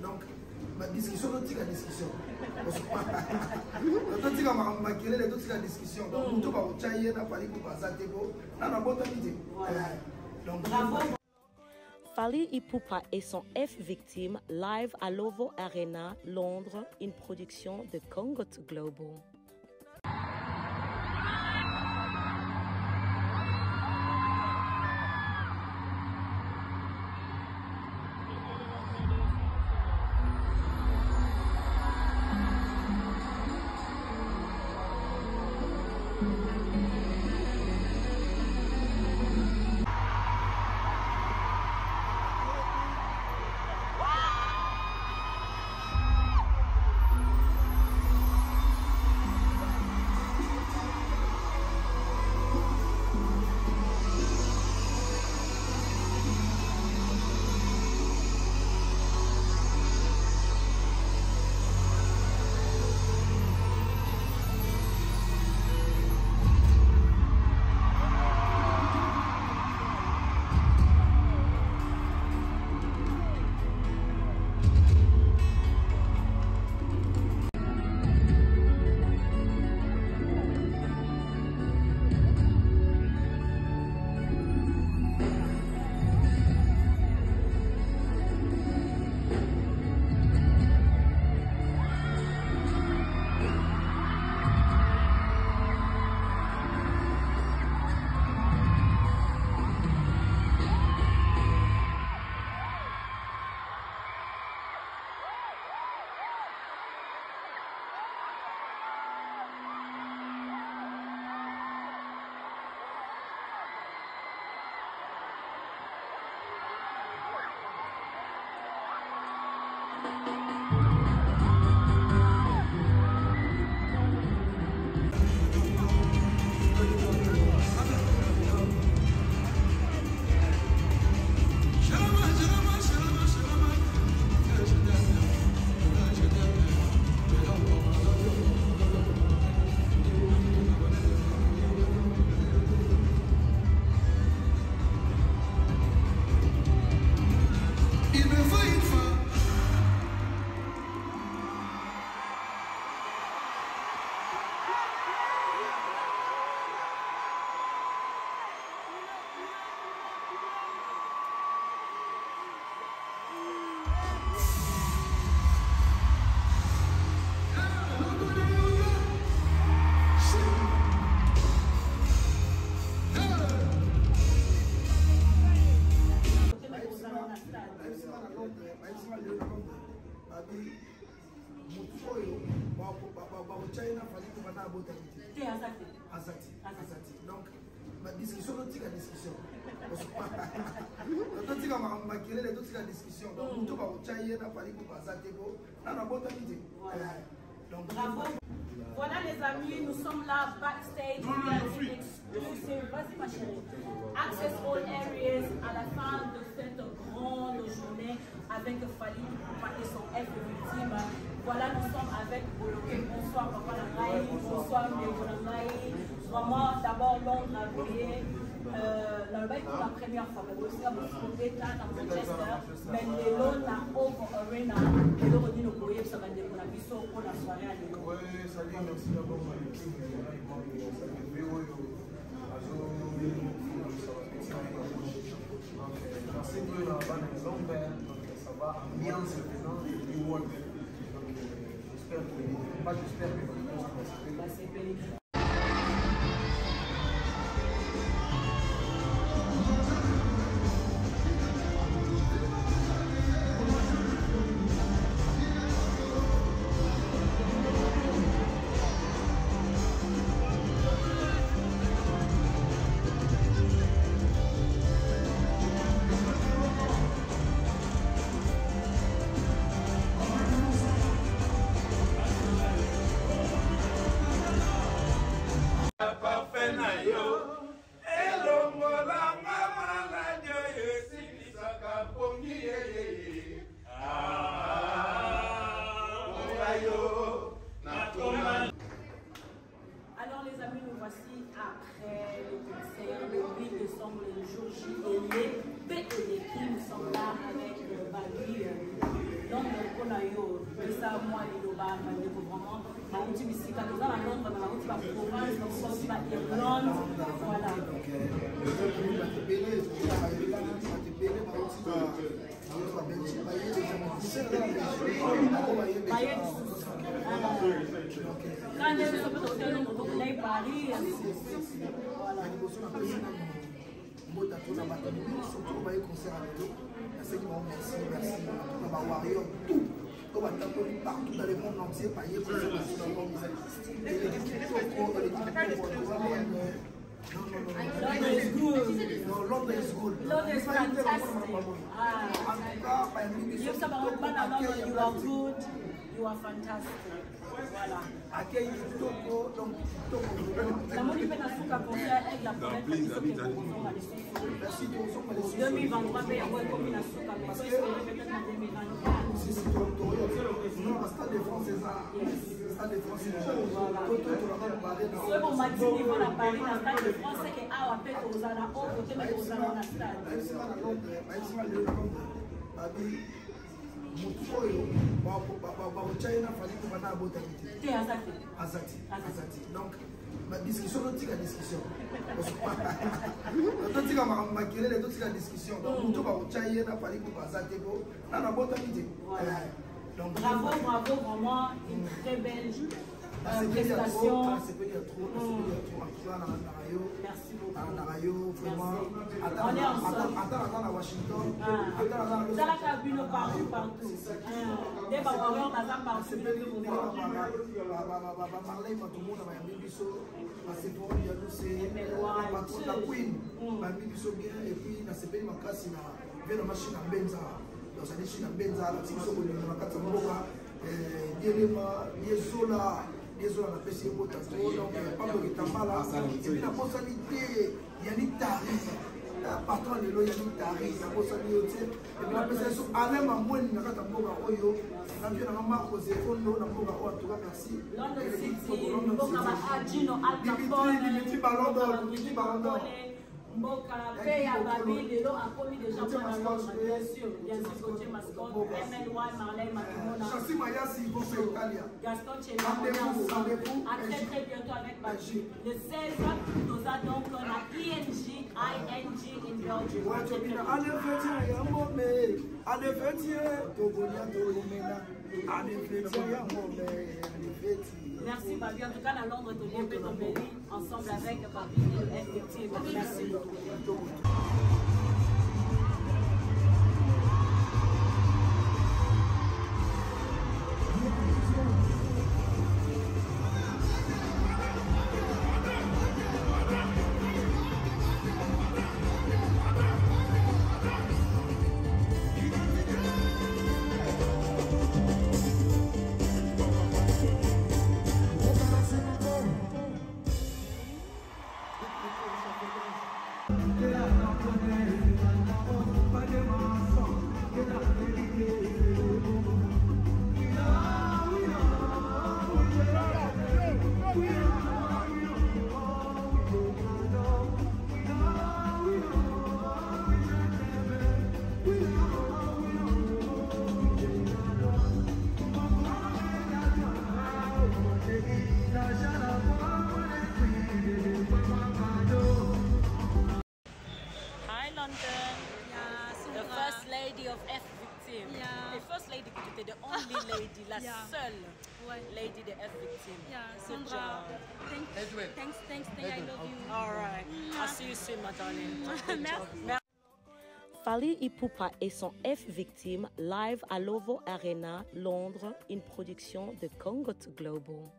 Donc, la discussion, la discussion. La discussion. Fally Ipupa et son F Victime live à Lovo Arena, Londres, une production de Congot Global. Donc, la discussion, la discussion. Voilà les amis, nous sommes là backstage. Exclusive, vas-y ma chérie. Access all areas à la fin de cette grande journée avec Fally Ipupa et son F Victime. Voilà, nous sommes avec Boloké. Bonsoir Papa Langaï, bonsoir Ndeko Langaï. Vraiment, d'abord Londres a brillé. Pour la première fois, mais aussi à Manchester, mais les lots na Ovo Arena, et le redit nos courriers, ça va être pour la mission pour la soirée à l'élo. Oui, salut, merci d'abord à l'équipe. Merci que la bande est longue, donc ça va ambiance maintenant et du world. Donc j'espère que, pas j'espère que ça va se faire. fois-ci, après le concert, le 8 décembre, le jour J, et les nous sommes là avec Bali. Donc, on a eu ça, moi, les Loba, vraiment. On dit ici, quand on a Londres, on dit la province, donc on dit la Irlande. Voilà. Quand les gens peuvent faire le monde, on Paris. Voilà. Surtout on va y concert à l'eau. Merci. On va warrior tout. On va taper partout dans le monde entier. Payer pour les Londres is good. Londres is fantastic. You are good. You are fantastic. Voilà. La moni peut nasuka concert avec la province. 2023 peut y avoir une combinaison parce que peut-être en 2024. Stade de France c'est ça. Stade de France c'est ça. Ce qu'on m'a dit niveau la Paris dans Stade de France c'est que ah on peut aux ana au côté mais aux ana stade. Donc, la discussion, la discussion. Bravo, vraiment une très belle prestation. Merci beaucoup. On est ensemble. Ça la cabine partout. Des bavareurs dans partout. Désolé, on a fait donc pas de Tambala. Et puis la possibilité, il y a des tarifs. Patron de l'eau, il y a des tarifs. La possibilité, et puis la personne, Alain Mamouen, il n'y a pas de Mboga Oyo. La vie, on a marqué aux efforts, on a Mboga Oyo. En tout cas, merci. London City, Mboga Adjino, Al Capone, Mboka, Peya, Babi, les lots a commis des gens pour la Londres, bien sûr, côté mascotte, MLY, Marley, Matimona, Gaston Chela, on est ensemble, à très bientôt avec Babi. Le 16, nous avons donc la ING in Belgium. Merci Babi, en tout cas à Londres, tu viens tomber ensemble avec Babi et FBT. Merci beaucoup. La seule lady de F Victim. Yeah, Sandra. Thanks. I love you. All right. I'll see you soon, my darling. Merci. Fally Ipupa et son F Victim live à Lovo Arena, Londres, une production de Congot Global.